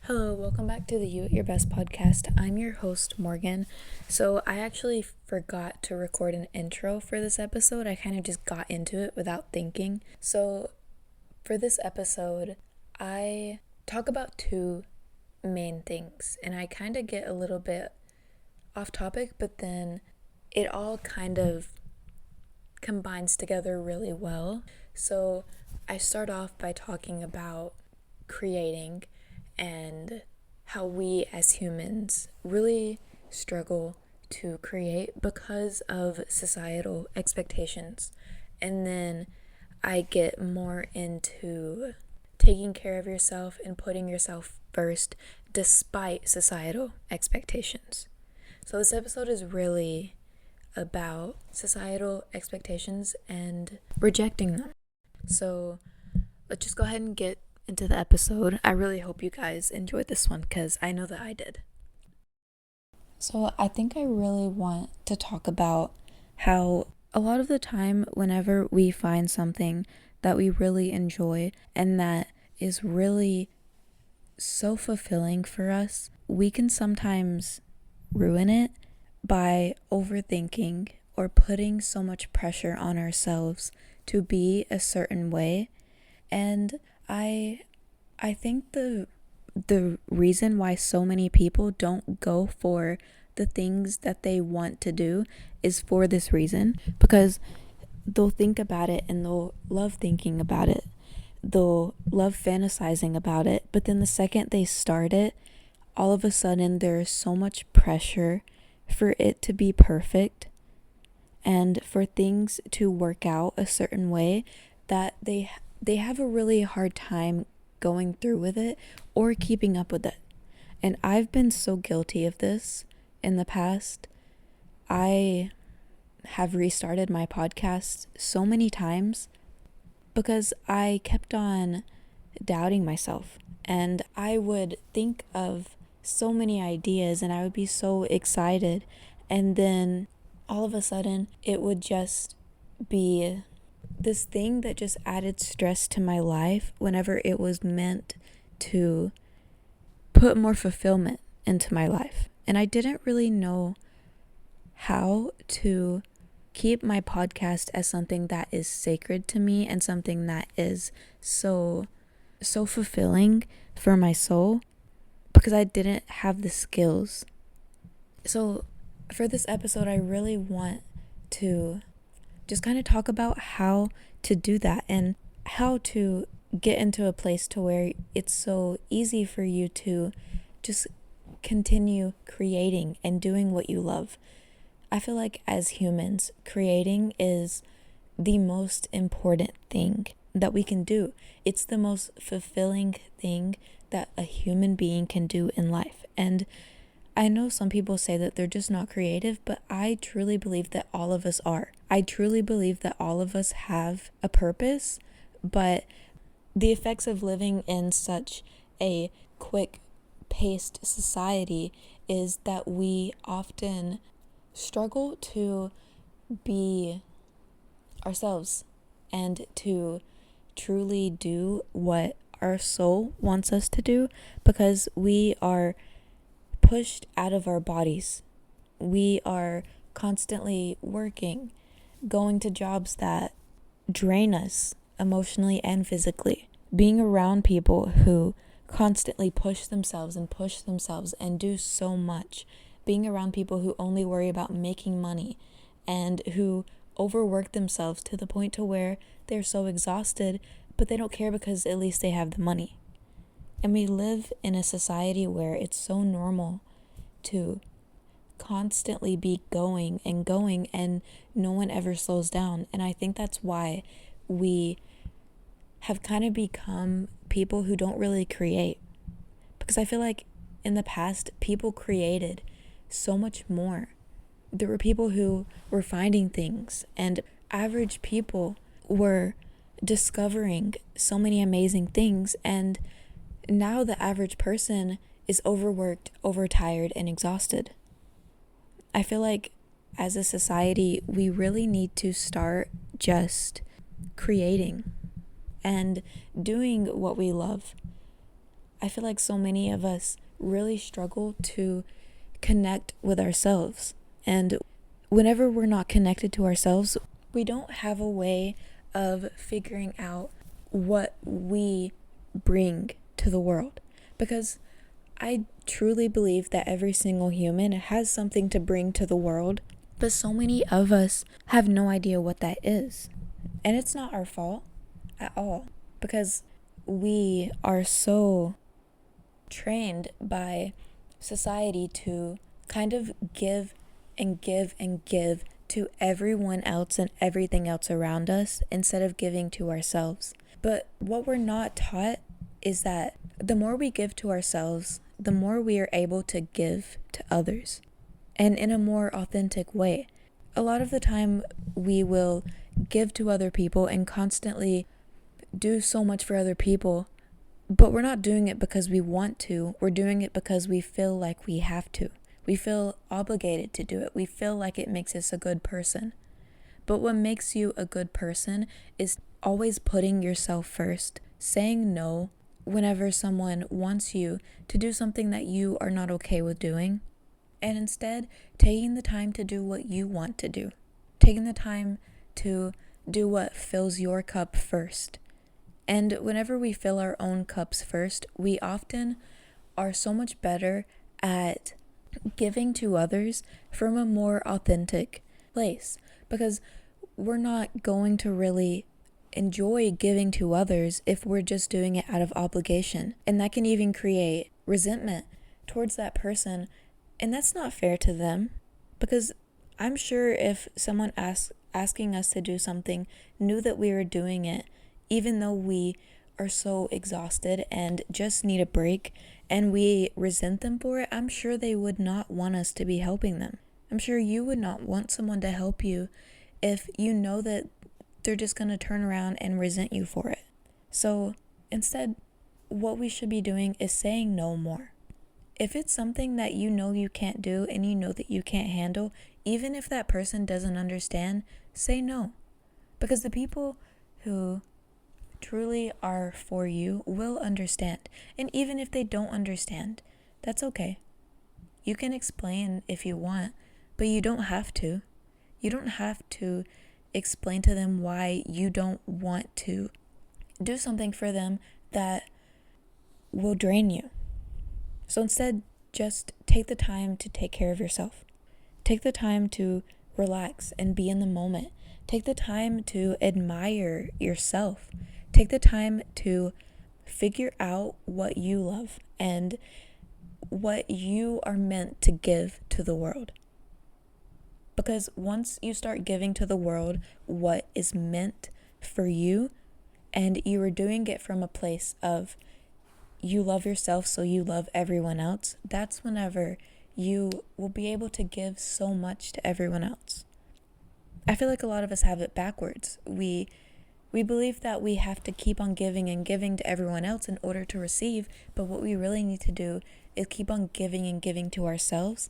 Hello, welcome back to the You at Your Best podcast. I'm your host, Morgan. So, I actually forgot to record an intro for this episode. I kind of just got into it without thinking. So, for this episode, I talk about two main things, and I kind of get a little bit off topic, but then it all kind of combines together really well. So, I start off by talking about creating and how we as humans really struggle to create because of societal expectations. And then I get more into taking care of yourself and putting yourself first despite societal expectations. So this episode is really about societal expectations and rejecting them. So let's just go ahead and get into the episode. I really hope you guys enjoyed this one because I know that I did. So I think I really want to talk about how a lot of the time whenever we find something that we really enjoy and that is really so fulfilling for us, we can sometimes ruin it by overthinking or putting so much pressure on ourselves to be a certain way. And I think the reason why so many people don't go for the things that they want to do is for this reason, because they'll think about it and they'll love thinking about it. They'll love fantasizing about it, but then the second they start it, all of a sudden there's so much pressure for it to be perfect and for things to work out a certain way that they have a really hard time going through with it or keeping up with it. And I've been so guilty of this in the past. I have restarted my podcast so many times because I kept on doubting myself, and I would think of so many ideas and I would be so excited, and then all of a sudden it would just be this thing that just added stress to my life whenever it was meant to put more fulfillment into my life. And I didn't really know how to keep my podcast as something that is sacred to me and something that is so fulfilling for my soul, because I didn't have the skills. So for this episode, I really want to just kind of talk about how to do that and how to get into a place to where it's so easy for you to just continue creating and doing what you love. I feel like as humans, creating is the most important thing that we can do. It's the most fulfilling thing that a human being can do in life. And I know some people say that they're just not creative, but I truly believe that all of us are. I truly believe that all of us have a purpose, but the effects of living in such a quick-paced society is that we often struggle to be ourselves and to truly do what our soul wants us to do, because we are pushed out of our bodies. We are constantly working, going to jobs that drain us emotionally and physically, being around people who constantly push themselves and do so much, being around people who only worry about making money and who overwork themselves to the point to where they're so exhausted, but they don't care because at least they have the money. And we live in a society where it's so normal to constantly be going and no one ever slows down. And I think that's why we have kind of become people who don't really create. Because I feel like in the past, people created so much more. There were people who were finding things, and average people were discovering so many amazing things. And now the average person is overworked, overtired, and exhausted. I feel like as a society, we really need to start just creating and doing what we love. I feel like so many of us really struggle to connect with ourselves. And whenever we're not connected to ourselves, we don't have a way of figuring out what we bring to the world. Because I truly believe that every single human has something to bring to the world, but so many of us have no idea what that is. And it's not our fault at all, because we are so trained by society to kind of give and give and give to everyone else and everything else around us instead of giving to ourselves. But what we're not taught is that the more we give to ourselves, the more we are able to give to others, and in a more authentic way. A lot of the time we will give to other people and constantly do so much for other people, but we're not doing it because we want to. We're doing it because we feel like we have to. We feel obligated to do it. We feel like it makes us a good person. But what makes you a good person is always putting yourself first, saying no whenever someone wants you to do something that you are not okay with doing, and instead taking the time to do what you want to do, taking the time to do what fills your cup first. And whenever we fill our own cups first, we often are so much better at giving to others from a more authentic place, because we're not going to really enjoy giving to others if we're just doing it out of obligation. And that can even create resentment towards that person. And that's not fair to them, because I'm sure if someone asking us to do something knew that we were doing it, even though we are so exhausted and just need a break, and we resent them for it, I'm sure they would not want us to be helping them. I'm sure you would not want someone to help you if you know that they're just going to turn around and resent you for it. So instead, what we should be doing is saying no more. If it's something that you know you can't do and you know that you can't handle, even if that person doesn't understand, say no. Because the people who truly are for you will understand. And even if they don't understand, that's okay. You can explain if you want, but you don't have to. You don't have to explain to them why you don't want to do something for them that will drain you. So instead, just take the time to take care of yourself. Take the time to relax and be in the moment. Take the time to admire yourself. Take the time to figure out what you love and what you are meant to give to the world. Because once you start giving to the world what is meant for you, and you are doing it from a place of you love yourself so you love everyone else, that's whenever you will be able to give so much to everyone else. I feel like a lot of us have it backwards. We believe that we have to keep on giving and giving to everyone else in order to receive, but what we really need to do is keep on giving and giving to ourselves,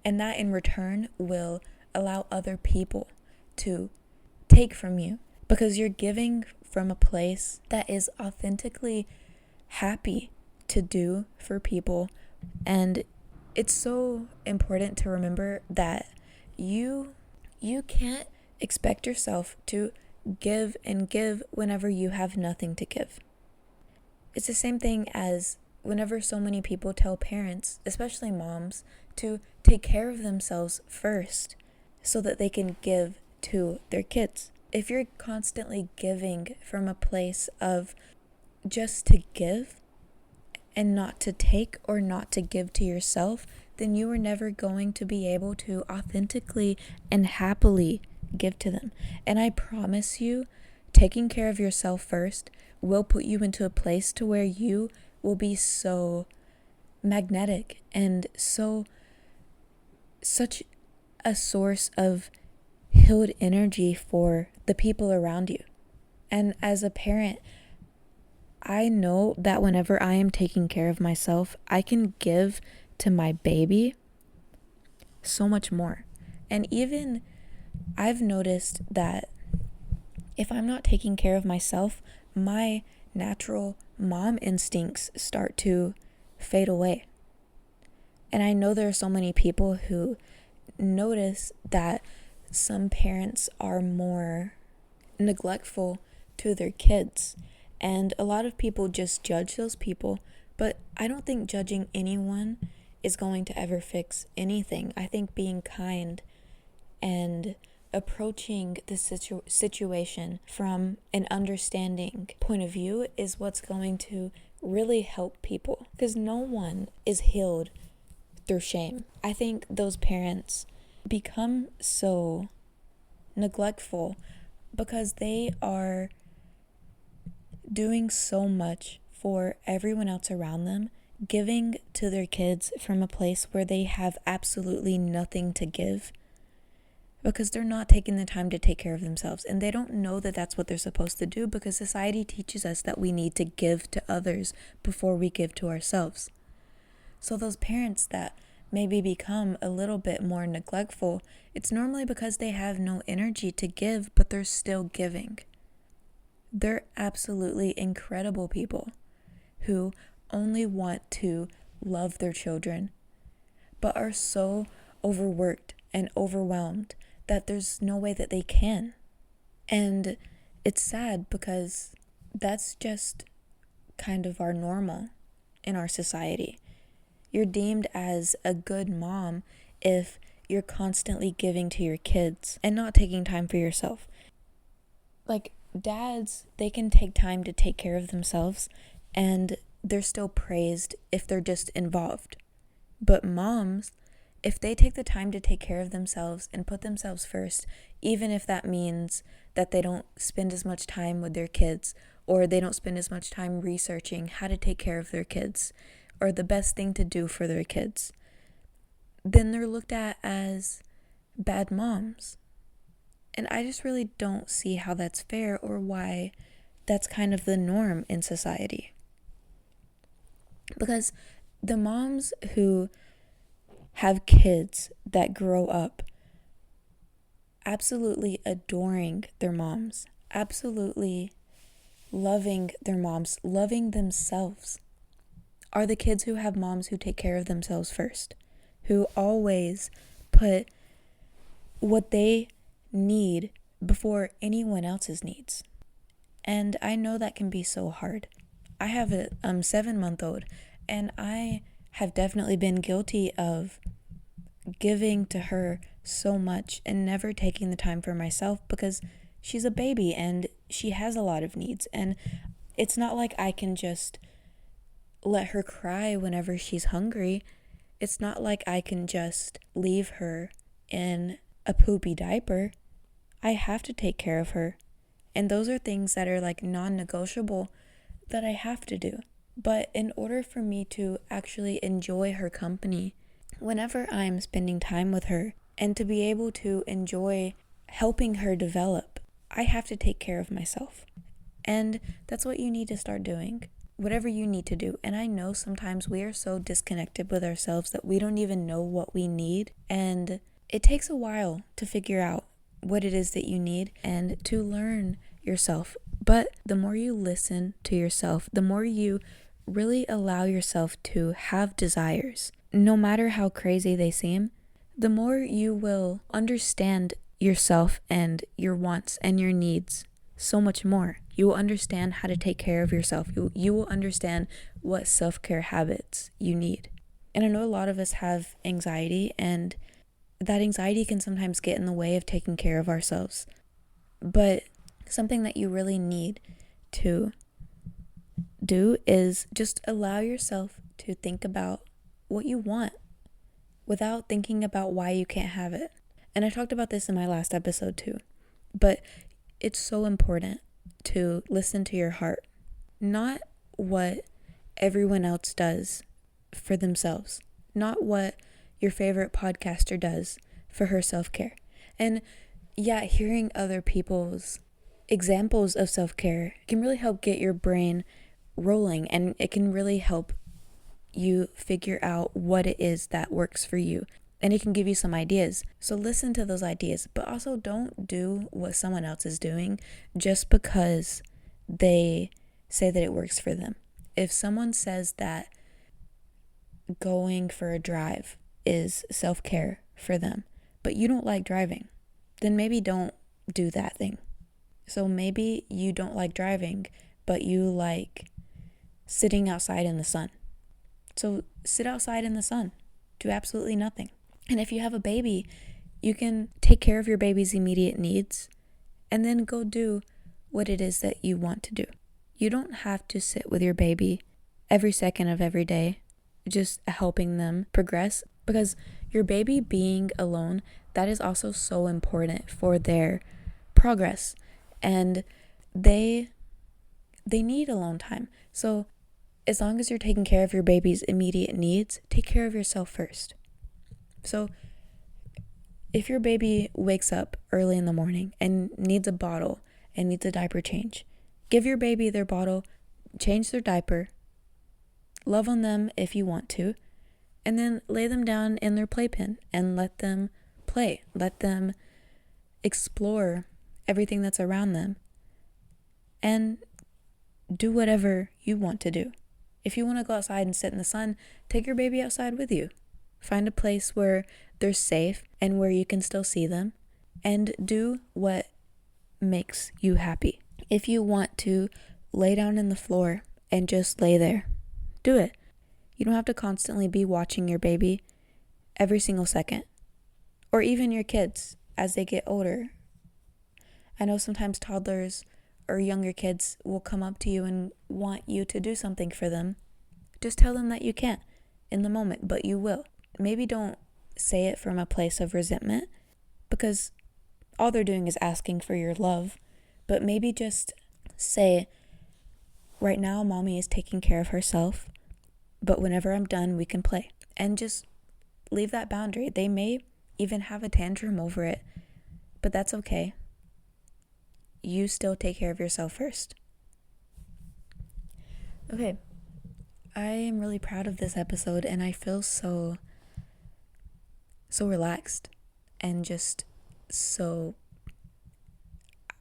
and that in return will allow other people to take from you, because you're giving from a place that is authentically happy to do for people. And it's so important to remember that you can't expect yourself to give and give whenever you have nothing to give. It's the same thing as whenever so many people tell parents, especially moms, to take care of themselves first so that they can give to their kids. If you're constantly giving from a place of just to give and not to take or not to give to yourself, then you are never going to be able to authentically and happily give to them. And I promise you, taking care of yourself first will put you into a place to where you will be so magnetic and such a source of healed energy for the people around you. And as a parent, I know that whenever I am taking care of myself, I can give to my baby so much more. And even I've noticed that if I'm not taking care of myself, my natural mom instincts start to fade away. And I know there are so many people who notice that some parents are more neglectful to their kids. And a lot of people just judge those people. But I don't think judging anyone is going to ever fix anything. I think being kind and approaching the situation from an understanding point of view is what's going to really help people. Because no one is healed through shame. I think those parents become so neglectful because they are doing so much for everyone else around them, giving to their kids from a place where they have absolutely nothing to give, because they're not taking the time to take care of themselves. And they don't know that that's what they're supposed to do, because society teaches us that we need to give to others before we give to ourselves. So those parents that maybe become a little bit more neglectful, it's normally because they have no energy to give, but they're still giving. They're absolutely incredible people who only want to love their children, but are so overworked and overwhelmed that there's no way that they can. And it's sad because that's just kind of our normal in our society. You're deemed as a good mom if you're constantly giving to your kids and not taking time for yourself. Like, dads, they can take time to take care of themselves and they're still praised if they're just involved. But moms, if they take the time to take care of themselves and put themselves first, even if that means that they don't spend as much time with their kids, or they don't spend as much time researching how to take care of their kids, or the best thing to do for their kids, then they're looked at as bad moms. And I just really don't see how that's fair, or why that's kind of the norm in society. Because the moms who have kids that grow up absolutely adoring their moms, absolutely loving their moms, loving themselves, are the kids who have moms who take care of themselves first, who always put what they need before anyone else's needs. And I know that can be so hard. I have a 7-month-old, and I have definitely been guilty of giving to her so much and never taking the time for myself, because she's a baby and she has a lot of needs. And it's not like I can just let her cry whenever she's hungry. It's not like I can just leave her in a poopy diaper. I have to take care of her. And those are things that are like non-negotiable that I have to do. But in order for me to actually enjoy her company, whenever I'm spending time with her, and to be able to enjoy helping her develop, I have to take care of myself. And that's what you need to start doing. Whatever you need to do. And I know sometimes we are so disconnected with ourselves that we don't even know what we need. And it takes a while to figure out what it is that you need and to learn yourself. But the more you listen to yourself, the more you really allow yourself to have desires, no matter how crazy they seem, the more you will understand yourself and your wants and your needs so much more. You will understand how to take care of yourself. You will understand what self-care habits you need. And I know a lot of us have anxiety, and that anxiety can sometimes get in the way of taking care of ourselves. But something that you really need to do is just allow yourself to think about what you want without thinking about why you can't have it. And I talked about this in my last episode too, but it's so important to listen to your heart, not what everyone else does for themselves, not what your favorite podcaster does for her self-care. And yeah, hearing other people's examples of self-care can really help get your brain rolling, and it can really help you figure out what it is that works for you, and it can give you some ideas. So listen to those ideas, but also don't do what someone else is doing just because they say that it works for them. if someone says that going for a drive is self-care for them, but you don't like driving, then maybe don't do that thing. So maybe you don't like driving, but you like sitting outside in the sun. So sit outside in the sun. Do absolutely nothing. And if you have a baby, you can take care of your baby's immediate needs and then go do what it is that you want to do. You don't have to sit with your baby every second of every day, just helping them progress, because your baby being alone, that is also so important for their progress. And they need alone time. So as long as you're taking care of your baby's immediate needs, take care of yourself first. So if your baby wakes up early in the morning and needs a bottle and needs a diaper change, give your baby their bottle, change their diaper, love on them if you want to, and then lay them down in their playpen and let them play. Let them explore everything that's around them and do whatever you want to do. If you want to go outside and sit in the sun, take your baby outside with you. Find a place where they're safe and where you can still see them, and do what makes you happy. If you want to lay down in the floor and just lay there, do it. You don't have to constantly be watching your baby every single second, or even your kids as they get older. I know sometimes toddlers or younger kids will come up to you and want you to do something for them. Just tell them that you can't in the moment, but you will. Maybe don't say it from a place of resentment, because all they're doing is asking for your love. But maybe just say, right now mommy is taking care of herself, but whenever I'm done we can play. And just leave that boundary. They may even have a tantrum over it, but that's okay. You still take care of yourself first. Okay, I am really proud of this episode, and I feel so relaxed and just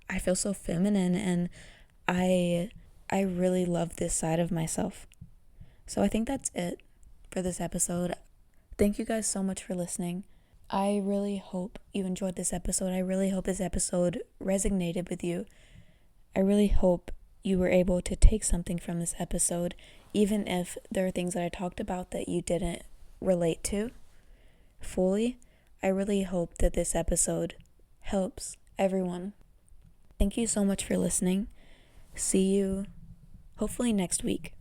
I feel so feminine, and I really love this side of myself. So I think that's it for this episode. Thank you guys so much for listening. I really hope you enjoyed this episode. I really hope this episode resonated with you. I really hope you were able to take something from this episode, even if there are things that I talked about that you didn't relate to fully. I really hope that this episode helps everyone. Thank you so much for listening. See you hopefully next week.